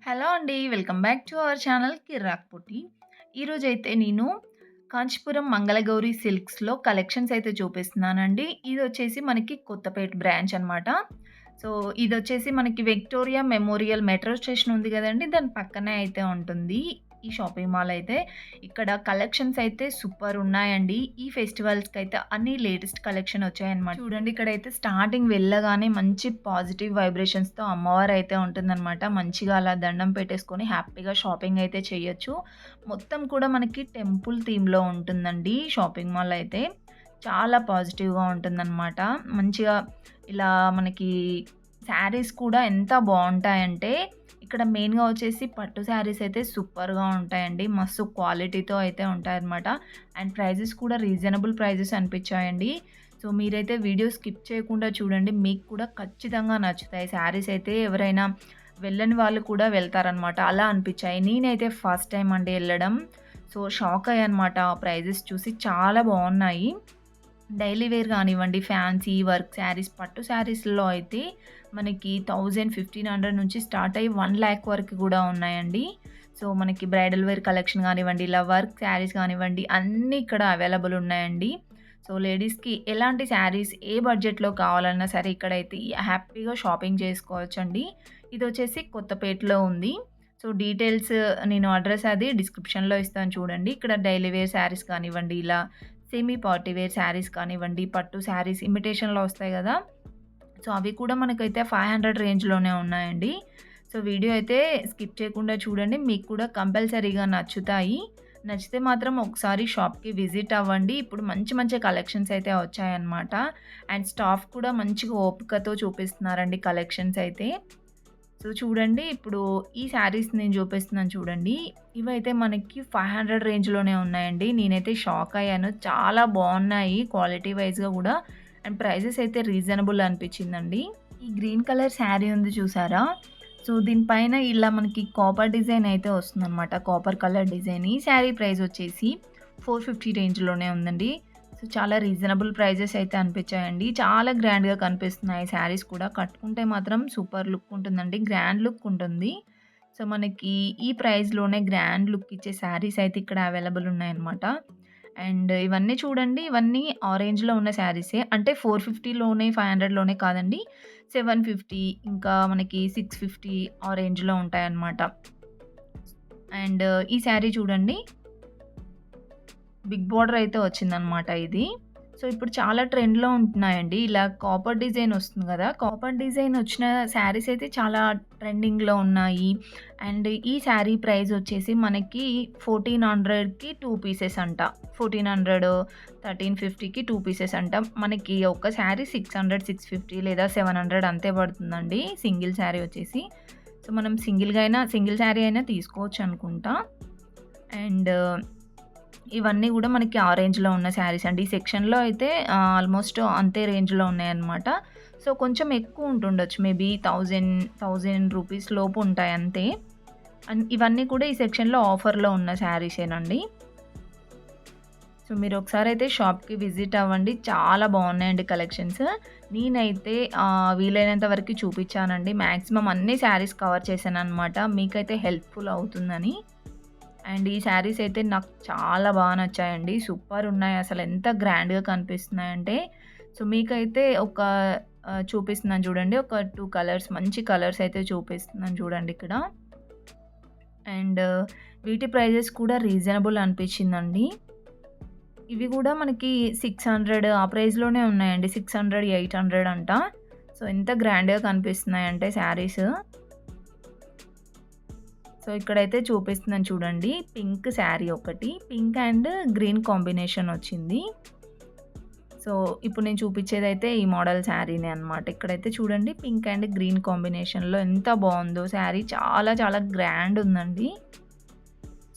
Hello అండి. Welcome back to our channel Kirrak Putti. ఈరోజైతే నేను కాంచీపురం మంగళగౌరి సిల్క్స్‌లో కలెక్షన్స్ అయితే చూపిస్తున్నానండి. ఇదొచ్చేసి మనకి కొత్తపేట బ్రాంచ్ అనమాట. సో, ఇదొచ్చేసి మనకి విక్టోరియా మెమోరియల్ మెట్రో స్టేషన్ ఉంది గదండీ! దాని పక్కనే అయితే ఉంటుంది. ఈ షాపింగ్ మాల్ అయితే. ఇక్కడ కలెక్షన్స్ అయితే సూపర్ ఉన్నాయండి. ఈ ఫెస్టివల్స్‌కైతే అన్ని లేటెస్ట్ కలెక్షన్ వచ్చాయన్నమాట. చూడండి ఇక్కడైతే స్టార్టింగ్ వెళ్ళగానే మంచి పాజిటివ్ వైబ్రేషన్స్‌తో అమ్మవారైతే ఉంటుందన్నమాట. మంచిగా అలా దండం పెట్టేసుకొని హ్యాపీగా షాపింగ్ అయితే చేయొచ్చు. మొత్తం కూడా మనకి టెంపుల్ థీమ్‌లో ఉంటుందండి షాపింగ్ మాల్ అయితే. చాలా పాజిటివ్‌గా ఉంటుందన్నమాట. మంచిగా ఇలా మనకి శారీస్ కూడా ఎంత బావుంటాయంటే, ఇక్కడ మెయిన్‌గా వచ్చేసి పట్టు శారీస్ అయితే సూపర్‌గా ఉంటాయండి. మస్తు క్వాలిటీతో అయితే ఉంటాయన్నమాట. అండ్ ప్రైజెస్ కూడా రీజనబుల్ ప్రైజెస్ అనిపించాయండి. సో, మీరైతే వీడియో స్కిప్ చేయకుండా చూడండి. మీకు కూడా ఖచ్చితంగా నచ్చుతాయి. శారీస్ అయితే ఎవరైనా వెళ్ళని వాళ్ళు కూడా వెళ్తారనమాట. అలా అనిపించాయి. నేనైతే ఫస్ట్ టైమ్ అండి ఎళ్ళడం. So, shock అయ్యానన్నమాట. ప్రైజెస్ చూసి చాలా బావున్నాయి. డైలీ వేర్ గానివ్వండి, ఫ్యాన్సీ వర్క్ శారీస్, పట్టు శారీస్‌లో అయితే మనకి 1000, 1500 నుంచి స్టార్ట్ అయ్యి 1,00,000 వరకు గూడా ఉన్నాయండి. సో, మనకి బ్రైడల్ వేర్ కలెక్షన్ గానివ్వండి, ఇలా వర్క్ శారీస్ గానివ్వండి, అన్నీ ఇక్కడ అవైలబుల్ ఉన్నాయండి. సో, లేడీస్‌కి ఎలాంటి శారీస్ ఏ బడ్జెట్‌లో కావాలన్నా సరే ఇక్కడైతే హ్యాపీగా షాపింగ్ చేసుకోవచ్చండి. ఇదొచ్చేసి కొత్తపేటలో ఉంది. సో, డీటెయిల్స్ నేను అడ్రెస్ అది డిస్క్రిప్షన్‌లో ఇస్తాను చూడండి. ఇక్కడ డైలీ వేర్ శారీస్ కానివ్వండి, ఇలా సెమీ పార్టీ వేర్ శారీస్ కానివ్వండి, పట్టు శారీస్ ఇమిటేషన్‌లో వస్తాయి గదా! సో, అవి కూడా మనకైతే 500 రేంజ్‌లోనే ఉన్నాయండి. సో, వీడియో అయితే స్కిప్ చేయకుండా చూడండి. మీకు కూడా కంపల్సరీగా నచ్చుతాయి. నచ్చితే మాత్రం ఒకసారి షాప్‌కి విజిట్ అవ్వండి. ఇప్పుడు మంచి మంచి కలెక్షన్స్ అయితే వచ్చాయన్నమాట. అండ్ స్టాఫ్ కూడా మంచిగా ఓపికతో చూపిస్తున్నారండి కలెక్షన్స్ అయితే. సో, చూడండి ఇప్పుడు ఈ శారీస్ నేను చూపిస్తున్నాను చూడండి. ఇవైతే మనకి 500 రేంజ్‌లోనే ఉన్నాయండి. నేనైతే షాక్ అయ్యాను. చాలా బావున్నాయి క్వాలిటీ వైస్‌గా గూడా. అండ్ ప్రైజెస్ అయితే రీజనబుల్ అనిపించిందండి. ఈ గ్రీన్ కలర్ శారీ ఉంది చూసారా? సో, దీనిపైన ఇలా మనకి కాపర్ డిజైన్ అయితే వస్తుందనమాట. Copper colour design. ఈ శారీ ప్రైస్ వచ్చేసి 450 రేంజ్‌లోనే ఉందండి. సో, చాలా రీజనబుల్ ప్రైజెస్ అయితే అనిపించాయండి. చాలా గ్రాండ్‌గా కనిపిస్తున్నాయి శారీస్ కూడా. కట్టుకుంటే మాత్రం సూపర్ లుక్ ఉంటుందండి. గ్రాండ్ లుక్ ఉంటుంది. సో, మనకి ఈ ప్రైస్‌లోనే గ్రాండ్ లుక్ ఇచ్చే శారీస్ అయితే ఇక్కడ అవైలబుల్ ఉన్నాయన్నమాట. అండ్ ఇవన్నీ చూడండి. ఇవన్నీ ఆరెంజ్‌లో ఉన్న శారీసే. అంటే 450లోనే, 500లోనే కాదండి. 750 ఇంకా మనకి 650 ఆ రేంజ్‌లో ఉంటాయన్నమాట. అండ్ ఈ శారీ చూడండి. బిగ్ బార్డర్ అయితే వచ్చిందనమాట ఇది. సో, ఇప్పుడు చాలా ట్రెండ్‌లో ఉంటున్నాయండి. ఇలా కాపర్ డిజైన్ వస్తుంది గదా! కాపర్ డిజైన్ వచ్చిన శారీస్ అయితే చాలా ట్రెండింగ్‌లో ఉన్నాయి. అండ్ ఈ శారీ ప్రైస్ వచ్చేసి మనకి 1400కి 2 పీసెస్ అంట. 1400, 1350కి 2 పీసెస్ అంట. మనకి ఒక శారీ 600, 650 లేదా 700 అంతే పడుతుందండి. సింగిల్ శారీ వచ్చేసి. సో, మనం సింగిల్ శారీ అయినా తీసుకోవచ్చు అనుకుంటా. అండ్ ఇవన్నీ గూడా మనకి ఆ రేంజ్‌లో ఉన్న శారీస్ అండి. ఈ సెక్షన్‌లో అయితే ఆల్‌మోస్ట్ అంతే రేంజ్‌లో ఉన్నాయన్నమాట. సో, కొంచెం ఎక్కువ ఉంటుండొచ్చు. మేబీ 1000 రూపీస్ లోపు ఉంటాయి అంతే. అండ్ ఇవన్నీ కూడా ఈ సెక్షన్‌లో ఆఫర్‌లో ఉన్న శారీసేనండి. సో, మీరొకసారైతే షాప్‌కి విజిట్ అవ్వండి. చాలా బావున్నాయండి కలెక్షన్స్. నేనైతే వీలైనంత వరకు చూపిచ్చానండి. మాక్సిమం అన్ని శారీస్ కవర్ చేశాననమాట. మీకైతే హెల్ప్‌ఫుల్ అవుతుందని. అండ్ ఈ శారీస్ అయితే నాకు చాలా బాగా నచ్చాయండి. సూపరున్నాయి. అసలెంత గ్రాండ్‌గా కనిపిస్తున్నాయంటే, సో, మీకైతే ఒక చూపిస్తున్నాను చూడండి. ఒక 2 కలర్స్ మంచి కలర్స్ అయితే చూపిస్తున్నాను చూడండి ఇక్కడ. అండ్ వీటి ప్రైజెస్ కూడా రీజనబుల్ అనిపించిందండి. ఇవి కూడా మనకి 600 ఆ ప్రైస్‌లోనే ఉన్నాయండి. 600, 800 అంట. సో, ఎంత గ్రాండ్‌గా కనిపిస్తున్నాయంటే శారీస్. సో, ఇక్కడైతే చూపిస్తున్నాను చూడండి. పింక్ శారీ ఒకటి. పింక్ అండ్ గ్రీన్ కాంబినేషన్ వచ్చింది. సో, ఇప్పుడు నేను చూపించేదైతే ఈ మోడల్ శారీనే అనమాట. ఇక్కడైతే చూడండి పింక్ అండ్ గ్రీన్ కాంబినేషన్‌లో ఎంత బావుందో శారీ. చాలా చాలా గ్రాండ్ ఉందండి.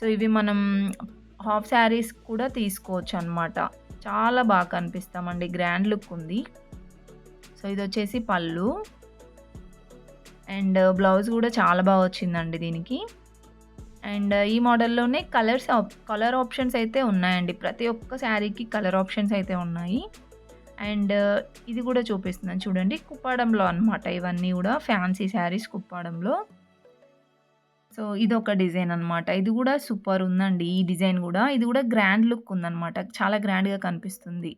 సో, ఇవి మనం హాఫ్ శారీస్ కూడా తీసుకోవచ్చనమాట. చాలా బాగా కనిపిస్తామండి. గ్రాండ్ లుక్ ఉంది. సో, ఇదొచ్చేసి పళ్ళు. అండ్ బ్లౌజ్ గూడా చాలా బా వచ్చిందండి దీనికి. అండ్ ఈ మోడల్‌లోనే కలర్ ఆప్షన్స్ అయితే ఉన్నాయండి. ప్రతి ఒక్క శారీకి కలర్ ఆప్షన్స్ అయితే ఉన్నాయి. అండ్ ఇది గూడా చూపిస్తున్నాను చూడండి. కుప్పాడంలో అనమాట ఇవన్నీ గూడా ఫ్యాన్సీ శారీస్ కుప్పాడంలో. సో, ఇదొక డిజైన్ అనమాట. ఇది గూడా సూపర్ ఉందండి. ఈ డిజైన్ గూడా. ఇది గూడా గ్రాండ్ లుక్ ఉందనమాట. చాలా గ్రాండ్‌గా కనిపిస్తుంది.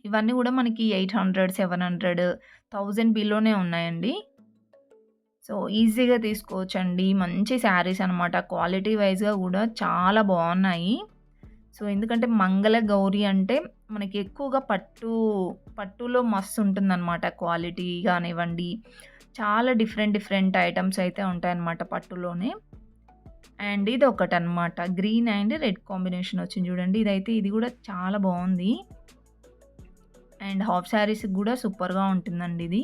ఇవన్నీ గూడా మనకి 800, 700, 1000 బిలోనే ఉన్నాయండి. సో, ఈజీగా తీసుకోవచ్చండి. మంచి శారీస్ అనమాట. క్వాలిటీ వైస్‌గా గూడా చాలా బావున్నాయి. సో, ఎందుకంటే మంగళగౌరి అంటే మనకి ఎక్కువగా పట్టులో మస్తుంటుందనమాట. క్వాలిటీ గానివ్వండి, చాలా డిఫరెంట్ డిఫరెంట్ ఐటెమ్స్ అయితే ఉంటాయన్నమాట పట్టులోనే. అండ్ ఇదొకటనమాట. గ్రీన్ అండ్ రెడ్ కాంబినేషన్ వచ్చింది చూడండి. ఇది గూడా చాలా బావుంది. అండ్ హాఫ్ శారీస్‌కి గూడా సూపర్‌గా ఉంటుందండి ఇది.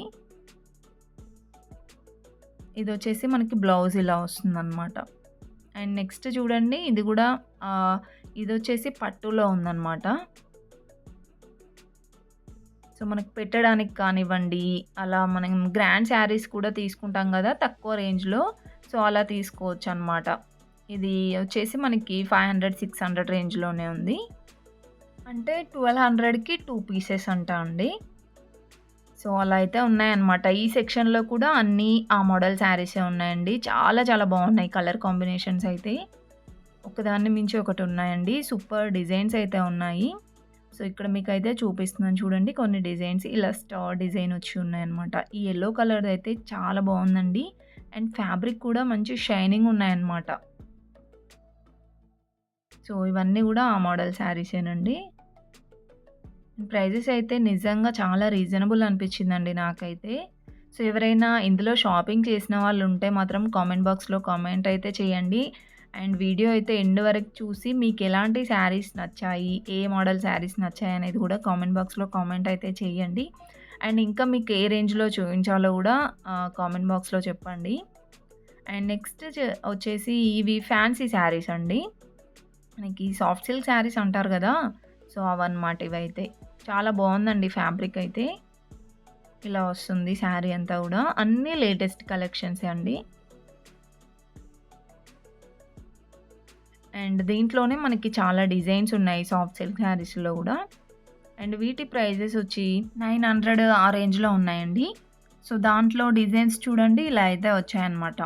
ఇదొచ్చేసి మనకి బ్లౌజ్ ఇలా వస్తుందనమాట. అండ్ నెక్స్ట్ చూడండి ఇది గూడా ఇదొచ్చేసి పట్టులో ఉందనమాట. సో, మనకు పెట్టడానికి కానివ్వండి, అలా మనం గ్రాండ్ శారీస్ కూడా తీసుకుంటాం గదా! తక్కువ రేంజ్‌లో. సో, అలా తీసుకోవచ్చనమాట. ఇది వచ్చేసి మనకి 500, 600 రేంజ్‌లోనే ఉంది. అంటే 1200కి 2 పీసెస్ అంట అండి. సో, అలా అయితే ఉన్నాయన్నమాట. ఈ సెక్షన్‌లో కూడా అన్నీ ఆ మోడల్ శారీసే ఉన్నాయండి. చాలా చాలా బావున్నాయి కలర్ కాంబినేషన్స్ అయితే. ఒకదాన్ని మించి ఒకటి ఉన్నాయండి. సూపర్ డిజైన్స్ అయితే ఉన్నాయి. సో, ఇక్కడ మీకైతే చూపిస్తున్నాను చూడండి కొన్ని డిజైన్స్. ఇలా స్టార్ డిజైన్ వచ్చి ఉన్నాయన్నమాట. ఈ యెల్లో కలర్‌దయితే చాలా బావుందండి. అండ్ ఫ్యాబ్రిక్ కూడా మంచి షైనింగ్ ఉన్నాయన్నమాట. సో, ఇవన్నీ గూడా ఆ మోడల్ శారీసేనండి. ప్రైజెస్ అయితే నిజంగా చాలా రీజనబుల్ అనిపించిందండి నాకైతే. సో, ఎవరైనా ఇందులో షాపింగ్ చేసిన వాళ్ళుంటే మాత్రం కామెంట్ బాక్స్‌లో కామెంట్ అయితే చేయండి. అండ్ వీడియో అయితే ఎండ్ వరకు చూసి మీకెలాంటి శారీస్ నచ్చాయి, ఏ మోడల్ శారీస్ నచ్చాయనేది గూడా కామెంట్ బాక్స్‌లో కామెంట్ అయితే చేయండి. అండ్ ఇంకా మీకు ఏ రేంజ్‌లో చూయించాలో గూడా కామెంట్ బాక్స్‌లో చెప్పండి. అండ్ నెక్స్ట్ వచ్చేసి ఇవి ఫ్యాన్సీ శారీస్ అండి. మనకి సాఫ్ట్ సిల్క్ శారీస్ అంటారు గదా! సో, అవన్నమాట ఇవైతే. చాలా బావుందండి ఫ్యాబ్రిక్ అయితే. ఇలా వస్తుంది శారీ అంతా గూడా. అన్నీ లేటెస్ట్ కలెక్షన్సే అండి. అండ్ దీంట్లోనే మనకి చాలా డిజైన్స్ ఉన్నాయి సాఫ్ట్ సిల్క్ శారీస్‌లో గూడా. అండ్ వీటి ప్రైజెస్ వచ్చి 900 ఆ రేంజ్‌లో ఉన్నాయండి. సో, దాంట్లో డిజైన్స్ చూడండి ఇలా అయితే వచ్చాయన్నమాట.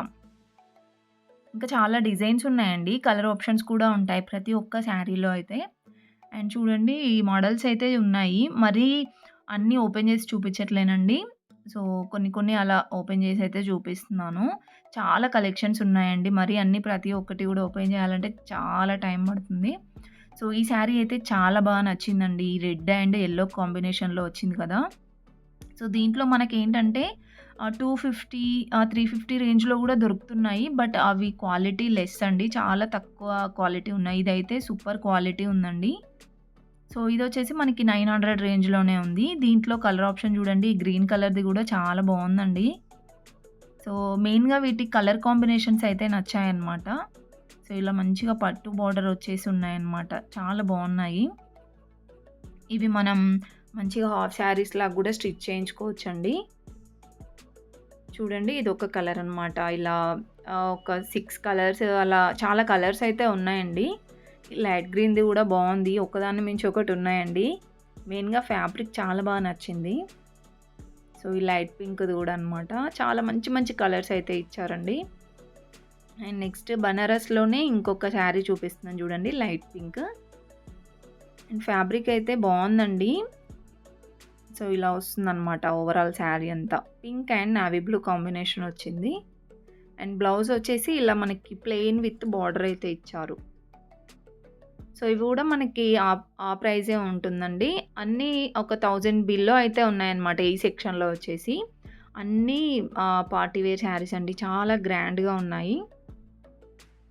ఇంకా చాలా డిజైన్స్ ఉన్నాయండి. కలర్ ఆప్షన్స్ కూడా ఉంటాయి ప్రతి ఒక్క శారీలో అయితే. అండ్ చూడండి ఈ మోడల్స్ అయితే ఉన్నాయి. మరీ అన్నీ ఓపెన్ చేసి చూపించట్లేనండి. సో, కొన్ని కొన్ని అలా ఓపెన్ చేసి అయితే చూపిస్తున్నాను. చాలా కలెక్షన్స్ ఉన్నాయండి. మరి అన్నీ ప్రతి ఒక్కటి కూడా ఓపెన్ చేయాలంటే చాలా టైం పడుతుంది. సో, ఈ శారీ అయితే చాలా బాగా నచ్చిందండి. ఈ రెడ్ అండ్ యెల్లో కాంబినేషన్‌లో వచ్చింది కదా! సో, దీంట్లో మనకేంటంటే 250 350 రేంజ్‌లో గూడా దొరుకుతున్నాయి. బట్ అవి క్వాలిటీ లెస్ అండి. చాలా తక్కువ క్వాలిటీ ఉన్నాయి. ఇదైతే సూపర్ క్వాలిటీ ఉందండి. సో, ఇదొచ్చేసి మనకి 900 రేంజ్‌లోనే ఉంది. దీంట్లో కలర్ ఆప్షన్ చూడండి. ఈ గ్రీన్ కలర్‌ది గూడా చాలా బావుందండి. సో, మెయిన్‌గా వీటి కలర్ కాంబినేషన్స్ అయితే నచ్చాయన్నమాట. సో, ఇలా మంచిగా పట్టు బోర్డర్ వచ్చేసి ఉన్నాయన్నమాట. చాలా బావున్నాయి. ఇవి మనం మంచిగా హాఫ్ శారీస్‌లాగా గూడా స్టిచ్ చేయించుకోవచ్చండి. చూడండి ఇదొక కలర్ అనమాట. ఇలా ఒక 6 కలర్స్ అలా చాలా కలర్స్ అయితే ఉన్నాయండి. లైట్ గ్రీన్‌ది గూడా బావుంది. ఒకదాన్ని మించి ఒకటి ఉన్నాయండి. మెయిన్‌గా ఫ్యాబ్రిక్ చాలా బాగా నచ్చింది. సో, ఈ లైట్ పింక్‌ది గూడా అనమాట. చాలా మంచి మంచి కలర్స్ అయితే ఇచ్చారండి. అండ్ నెక్స్ట్ బనారస్‌లోనే ఇంకొక శారీ చూపిస్తున్నాను చూడండి లైట్ పింక్. అండ్ ఫ్యాబ్రిక్ అయితే బావుందండి. సో, ఇలా వస్తుందనమాట ఓవరాల్ శారీ అంతా. Pink and navy blue combination వచ్చింది. అండ్ బ్లౌజ్ వచ్చేసి ఇలా మనకి ప్లెయిన్ విత్ బార్డర్ అయితే ఇచ్చారు. సో, ఇవి గూడా మనకి ఆ ప్రైజే ఉంటుందండి. అన్నీ ఒక 1000 బిలో అయితే ఉన్నాయన్నమాట ఈ సెక్షన్‌లో వచ్చేసి. అన్నీ పార్టీ వేర్ శారీస్ అండి. చాలా గ్రాండ్‌గా ఉన్నాయి.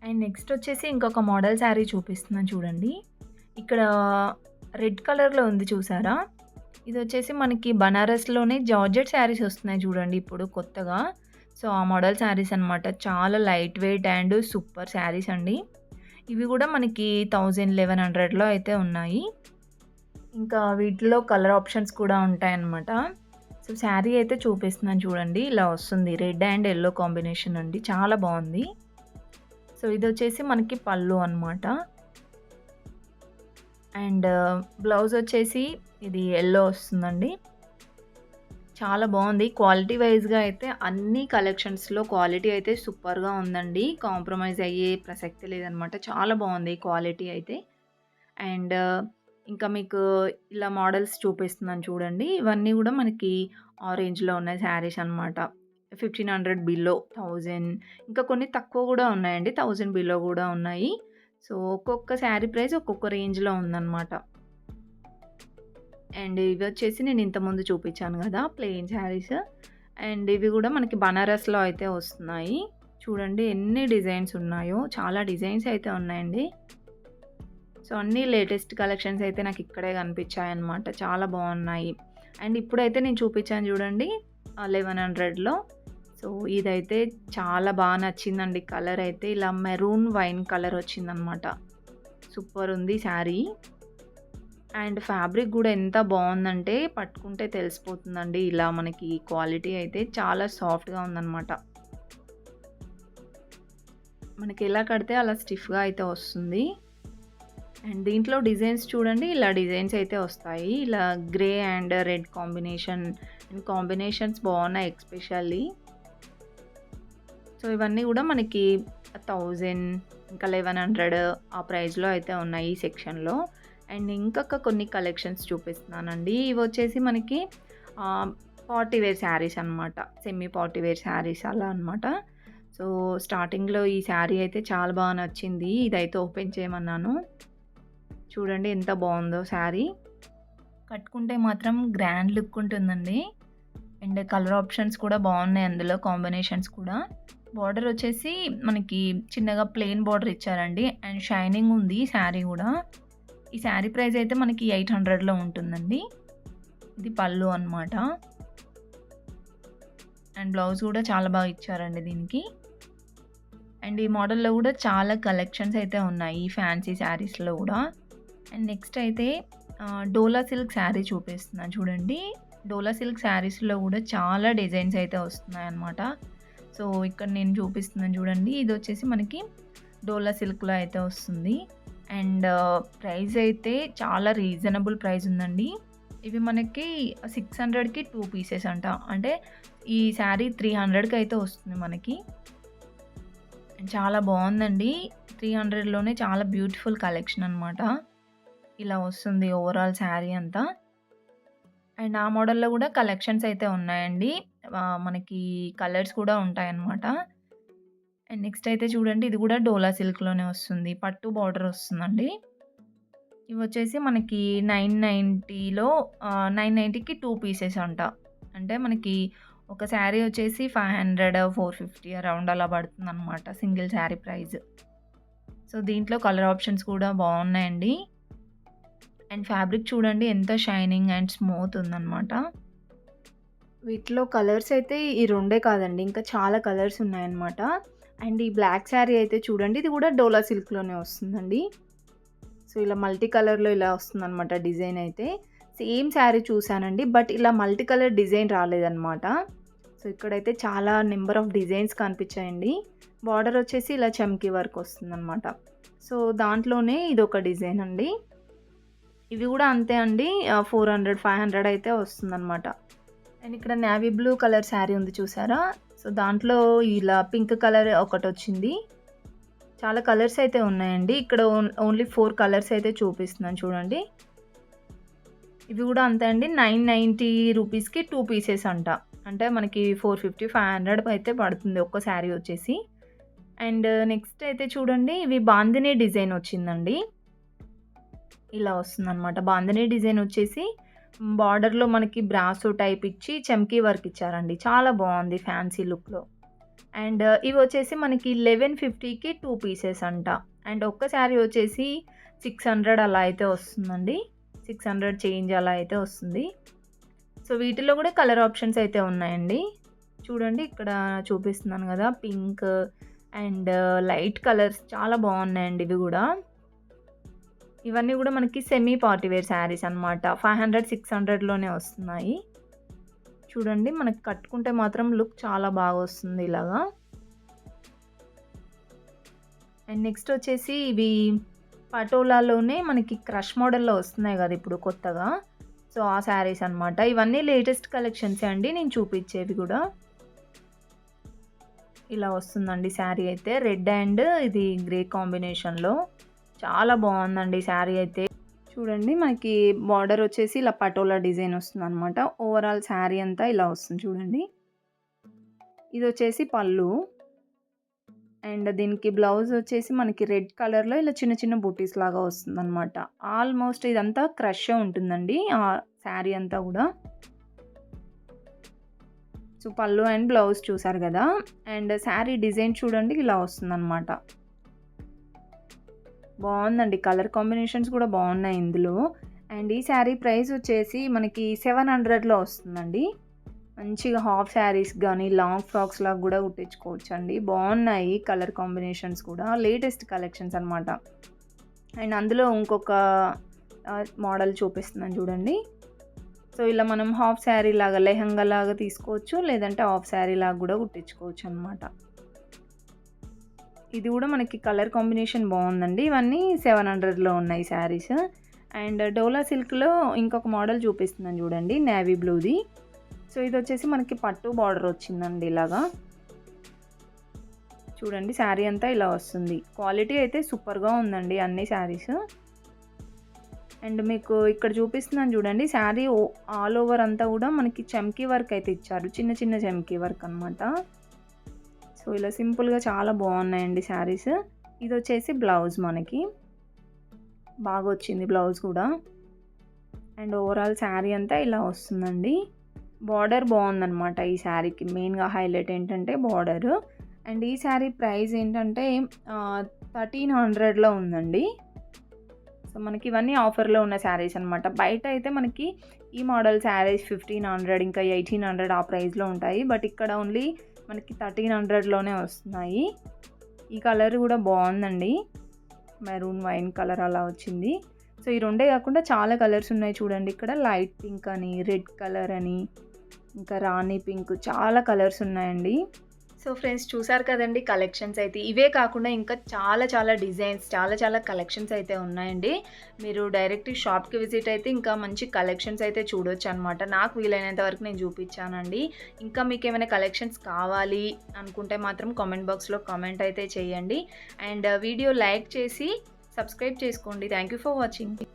అండ్ నెక్స్ట్ వచ్చేసి ఇంకొక మోడల్ శారీ చూపిస్తున్నాను చూడండి. ఇక్కడ రెడ్ కలర్‌లో ఉంది చూసారా? ఇదొచ్చేసి మనకి బనారస్‌లోనే జార్జెట్ శారీస్ వస్తున్నాయి చూడండి ఇప్పుడు కొత్తగా. సో, ఆ మోడల్ శారీస్ అనమాట. చాలా light weight and super saris అండి. ఇవి గూడా మనకి 1000, 1100లో అయితే ఉన్నాయి. ఇంకా వీటిలో కలర్ ఆప్షన్స్ కూడా ఉంటాయన్నమాట. సో, శారీ అయితే చూపిస్తున్నాను చూడండి. ఇలా వస్తుంది. రెడ్ అండ్ యెల్లో కాంబినేషన్ అండి. చాలా బావుంది. సో, ఇదొచ్చేసి మనకి పళ్ళు అనమాట. అండ్ బ్లౌజ్ వచ్చేసి ఇది యెల్లో వస్తుందండి. చాలా బావుంది. క్వాలిటీ వైస్‌గా అయితే అన్ని కలెక్షన్స్‌లో క్వాలిటీ అయితే సూపర్‌గా ఉందండి. కాంప్రమైజ్ అయ్యే ప్రసక్తి లేదనమాట. చాలా బావుంది క్వాలిటీ అయితే. అండ్ ఇంకా మీకు ఇలా మోడల్స్ చూపిస్తున్నాను చూడండి. ఇవన్నీ గూడా మనకి ఆరెంజ్‌లో ఉన్నాయి శారీస్ అనమాట. 1500 బిలో, 1000 ఇంకా కొన్ని తక్కువ గూడా ఉన్నాయండి. 1000 బిలో గూడా ఉన్నాయి. సో, ఒక్కొక్క శారీ ప్రైస్ ఒక్కొక్క రేంజ్‌లో ఉందనమాట. అండ్ ఇవొచ్చేసి నేను ఇంతకుముందు చూపించాను గదా! ప్లెయిన్ శారీస్. అండ్ ఇవి గూడా మనకి బనారస్‌లో అయితే వస్తున్నాయి. చూడండి ఎన్ని డిజైన్స్ ఉన్నాయో. చాలా డిజైన్స్ అయితే ఉన్నాయండి. సో, అన్నీ లేటెస్ట్ కలెక్షన్స్ అయితే నాకిక్కడే కనిపించాయన్నమాట. చాలా బావున్నాయి. అండ్ ఇప్పుడైతే నేను చూపించాను చూడండి 1100లో. సో, ఇదైతే చాలా నచ్చిందండి. కలర్ అయితే ఇలా మెరూన్ వైన్ కలర్ వచ్చిందనమాట. సూపరుంది శారీ. అండ్ ఫ్యాబ్రిక్ గూడా ఎంత బావుందంటే పట్టుకుంటే తెలిసిపోతుందండి. ఇలా మనకి క్వాలిటీ అయితే చాలా సాఫ్ట్‌గా ఉందనమాట. మనకి ఎలా కడితే అలా స్టిఫ్‌గా అయితే వస్తుంది. అండ్ దీంట్లో డిజైన్స్ చూడండి. ఇలా డిజైన్స్ అయితే వస్తాయి. ఇలా grey and red combination and combinations బావున్నాయి ఎస్పెషల్లీ. సో, ఇవన్నీ గూడా మనకి 1000 ఇంకా 1100 ఆ ప్రైస్‌లో అయితే ఉన్నాయి ఈ సెక్షన్‌లో. అండ్ ఇంకొక కొన్ని కలెక్షన్స్ చూపిస్తున్నానండి. ఇవొచ్చేసి మనకి ఆహ్, పార్టీ వేర్ శారీస్ అనమాట. సెమీ పార్టీ వేర్ శారీస్ అలా అనమాట. సో, స్టార్టింగ్‌లో ఈ శారీ అయితే చాలా నచ్చింది. ఇదైతే ఓపెన్ చేయమన్నాను. చూడండి ఎంత బావుందో శారీ. కట్టుకుంటే మాత్రం గ్రాండ్ లుక్ ఉంటుందండి. అండ్ కలర్ ఆప్షన్స్ కూడా బావున్నాయి అందులో కాంబినేషన్స్ కూడా. బార్డర్ వచ్చేసి మనకి చిన్నగా ప్లెయిన్ బార్డర్ ఇచ్చారండి. అండ్ షైనింగ్ ఉంది శారీ గూడా. ఈ శారీ ప్రైస్ అయితే మనకి 800లో ఉంటుందండి. ఇది పళ్ళు అనమాట. అండ్ బ్లౌజ్ గూడా చాలా బాగా ఇచ్చారండి దీనికి. అండ్ ఈ మోడల్‌లో గూడా చాలా కలెక్షన్స్ అయితే ఉన్నాయి. ఫ్యాన్సీ శారీస్‌లో గూడా. అండ్ నెక్స్ట్ అయితే డోలా సిల్క్ శారీ చూపిస్తున్నాను చూడండి. డోలా సిల్క్ శారీస్‌లో గూడా చాలా డిజైన్స్ అయితే వస్తున్నాయన్నమాట. సో, ఇక్కడ నేను చూపిస్తున్నాను చూడండి. ఇదొచ్చేసి మనకి డోలా సిల్క్‌లో అయితే వస్తుంది. అండ్ ప్రైస్ అయితే చాలా రీజనబుల్ ప్రైస్ ఉందండి. ఇవి మనకి 600కి 2 పీసెస్ అంట. అంటే ఈ శారీ 300కి అయితే వస్తుంది మనకి. చాలా బావుందండి. 300లోనే చాలా బ్యూటిఫుల్ కలెక్షన్ అనమాట. ఇలా వస్తుంది ఓవరాల్ శారీ అంతా. అండ్ ఆ మోడల్‌లో గూడా కలెక్షన్స్ అయితే ఉన్నాయండి. మనకి కలర్స్ కూడా ఉంటాయన్నమాట. అండ్ నెక్స్ట్ అయితే చూడండి ఇది గూడా డోలా సిల్క్‌లోనే వస్తుంది. పట్టు బార్డర్ వస్తుందండి. ఇవొచ్చేసి మనకి 990లో 990కి 2 పీసెస్ అంట. అంటే మనకి ఒక శారీ వచ్చేసి 500, 450 అరౌండ్ అలా పడుతుందనమాట సింగిల్ శారీ ప్రైస్. సో, దీంట్లో కలర్ ఆప్షన్స్ కూడా బావున్నాయండి. అండ్ ఫ్యాబ్రిక్ చూడండి ఎంత షైనింగ్ అండ్ స్మూత్ ఉందనమాట. వీటిలో కలర్స్ అయితే ఈ రెండే కాదండి. ఇంకా చాలా కలర్స్ ఉన్నాయన్నమాట. అండ్ ఈ బ్లాక్ శారీ అయితే చూడండి. ఇది కూడా డోలా సిల్క్‌లోనే వస్తుందండి. సో, ఇలా మల్టీ కలర్‌లో ఇలా వస్తుందనమాట డిజైన్ అయితే. సేమ్ శారీ చూసానండి. బట్ ఇలా మల్టీ కలర్ డిజైన్ రాలేదనమాట. సో, ఇక్కడైతే చాలా నంబర్ ఆఫ్ డిజైన్స్ కనిపించాయండి. బార్డర్ వచ్చేసి ఇలా చమ్కీ వర్క్ వస్తుందనమాట. సో, దాంట్లోనే ఇదొక డిజైన్ అండి. ఇవి కూడా అంతే అండి. 400, 500 అయితే వస్తుందనమాట. అండ్ ఇక్కడ నేవీ బ్లూ కలర్ శారీ ఉంది చూసారా? సో, దాంట్లో ఇలా పింక్ కలర్ ఒకటొచ్చింది. చాలా కలర్స్ అయితే ఉన్నాయండి. ఇక్కడ ఓన్లీ 4 కలర్స్ అయితే చూపిస్తున్నాను చూడండి. ఇవి కూడా అంతే అండి. 990 రూపీస్‌కి 2 పీసెస్ అంట. అంటే మనకి 450, 500 అయితే పడుతుంది ఒక్క శారీ వచ్చేసి. అండ్ నెక్స్ట్ అయితే చూడండి ఇవి బాందిని డిజైన్ వచ్చిందండి. ఇలా వస్తుందనమాట. బాందిని డిజైన్ వచ్చేసి బార్డర్‌లో మనకి బ్రాసో టైప్ ఇచ్చి చమ్కీ వర్క్ ఇచ్చారండి. చాలా బావుంది ఫ్యాన్సీ లుక్‌లో. అండ్ ఇవొచ్చేసి మనకి 1150కి 2 పీసెస్ అంట. అండ్ ఒక్క శారీ వచ్చేసి 600 అలా అయితే వస్తుందండి. 600 చేంజ్ అలా అయితే వస్తుంది. సో, వీటిలో కూడా కలర్ ఆప్షన్స్ అయితే ఉన్నాయండి. చూడండి ఇక్కడ చూపిస్తున్నాను కదా! పింక్ అండ్ లైట్ కలర్స్ చాలా బావున్నాయండి ఇవి గూడా. ఇవన్నీ గూడా మనకి సెమీ పార్టీ వేర్ శారీస్ అనమాట. 500, 600లోనే వస్తున్నాయి. చూడండి మనకి కట్టుకుంటే మాత్రం లుక్ చాలా బాగొస్తుంది ఇలాగా. అండ్ నెక్స్ట్ వచ్చేసి ఇవి పటోలాలోనే మనకి క్రష్ మోడల్‌లో వస్తున్నాయి గదా! ఇప్పుడు కొత్తగా. సో, ఆ శారీస్ అనమాట. ఇవన్నీ లేటెస్ట్ కలెక్షన్సే అండి నేను చూపిచ్చేవి గూడా. ఇలా వస్తుందండి శారీ అయితే. రెడ్ అండ్ ఇది గ్రే కాంబినేషన్‌లో. చాలా బావుందండి శారీ అయితే. చూడండి మనకి బార్డర్ వచ్చేసి ఇలా పటోలా డిజైన్ వస్తుందనమాట. ఓవరాల్ శారీ అంతా ఇలా వస్తుంది చూడండి. ఇదొచ్చేసి పళ్ళు. అండ్ దీనికి బ్లౌజ్ వచ్చేసి మనకి రెడ్ కలర్‌లో ఇలా చిన్న చిన్న బూటీస్ లాగా వస్తుందనమాట. ఆల్మోస్ట్ ఇదంతా క్రషే ఉంటుందండి. శారీ అంతా గూడా. సో, పళ్ళు అండ్ బ్లౌజ్ చూసారు గదా! అండ్ శారీ డిజైన్ చూడండి ఇలా వస్తుందనమాట. బావుందండి. కలర్ కాంబినేషన్స్ కూడా బావున్నాయి ఇందులో. అండ్ ఈ శారీ ప్రైస్ వచ్చేసి మనకి 700లో వస్తుందండి. మంచిగా హాఫ్ శారీస్ గానీ, లాంగ్ ఫ్రాక్స్ లాగా గూడా కుట్టించుకోవచ్చండి. బావున్నాయి కలర్ కాంబినేషన్స్ కూడా. లేటెస్ట్ కలెక్షన్స్ అనమాట. అండ్ అందులో ఇంకొక మోడల్ చూపిస్తున్నాను చూడండి. సో, ఇలా మనం హాఫ్ శారీ లాగా లెహంగా లాగా తీసుకోవచ్చు. లేదంటే హాఫ్ శారీ లాగా గూడా కుట్టించుకోవచ్చనమాట. ఇది గూడా మనకి కలర్ కాంబినేషన్ బావుందండి. ఇవన్నీ 700లో ఉన్నాయి శారీస్. అండ్ డోలా సిల్క్‌లో ఇంకొక మోడల్ చూపిస్తున్నాను చూడండి. నేవీ బ్లూది. సో, ఇదొచ్చేసి మనకి పట్టు బార్డర్ వచ్చిందండి ఇలాగా. చూడండి శారీ అంతా ఇలా వస్తుంది. క్వాలిటీ అయితే సూపర్‌గా ఉందండి అన్ని శారీస్. అండ్ మీకు ఇక్కడ చూపిస్తున్నాను చూడండి. శారీ ఆల్ ఓవర్ అంతా గూడా మనకి చమ్కీ వర్క్ అయితే ఇచ్చారు. చిన్న చిన్న చమ్కీ వర్క్ అనమాట. సో, ఇలా సింపుల్‌గా చాలా బావున్నాయండి శారీస్. ఇదొచ్చేసి బ్లౌజ్ మనకి. బాగొచ్చింది బ్లౌజ్ కూడా. అండ్ ఓవరాల్ శారీ అంతా ఇలా వస్తుందండి. బార్డర్ బావుందనమాట ఈ శారీకి. మెయిన్‌గా హైలైట్ ఏంటంటే బార్డరు. అండ్ ఈ శారీ ప్రైస్ ఏంటంటే 1300లో ఉందండి. సో, మనకి ఇవన్నీ ఆఫర్‌లో ఉన్న శారీస్ అనమాట. బయట అయితే మనకి ఈ మోడల్ శారీస్ 1500 ఇంకా 1800 ఆ ప్రైస్‌లో ఉంటాయి. బట్ ఇక్కడ ఓన్లీ మనకి 1300లోనే వస్తున్నాయి. ఈ కలర్ కూడా బావుందండి. మెరూన్ వైన్ కలర్ అలా వచ్చింది. సో, ఈ రెండే కాకుండా చాలా కలర్స్ ఉన్నాయి చూడండి. ఇక్కడ లైట్ పింక్ అని, రెడ్ కలర్ అని, ఇంకా రాణి పింక్ చాలా కలర్స్ ఉన్నాయండి. సో, ఫ్రెండ్స్ చూసారు కదండీ కలెక్షన్స్ అయితే. ఇవే కాకుండా ఇంకా చాలా చాలా డిజైన్స్, చాలా చాలా కలెక్షన్స్ అయితే ఉన్నాయండి. మీరు డైరెక్ట్ షాప్‌కి విజిట్ అయితే ఇంకా మంచి కలెక్షన్స్ అయితే చూడొచ్చనమాట. నాకు వీలైనంత వరకు నేను చూపిచ్చానండి. ఇంకా మీకేమైనా కలెక్షన్స్ కావాలి అనుకుంటే మాత్రం కామెంట్ బాక్స్‌లో కామెంట్ అయితే చేయండి. అండ్ వీడియో లైక్ చేసి సబ్స్క్రైబ్ చేసుకోండి. Thank you for watching.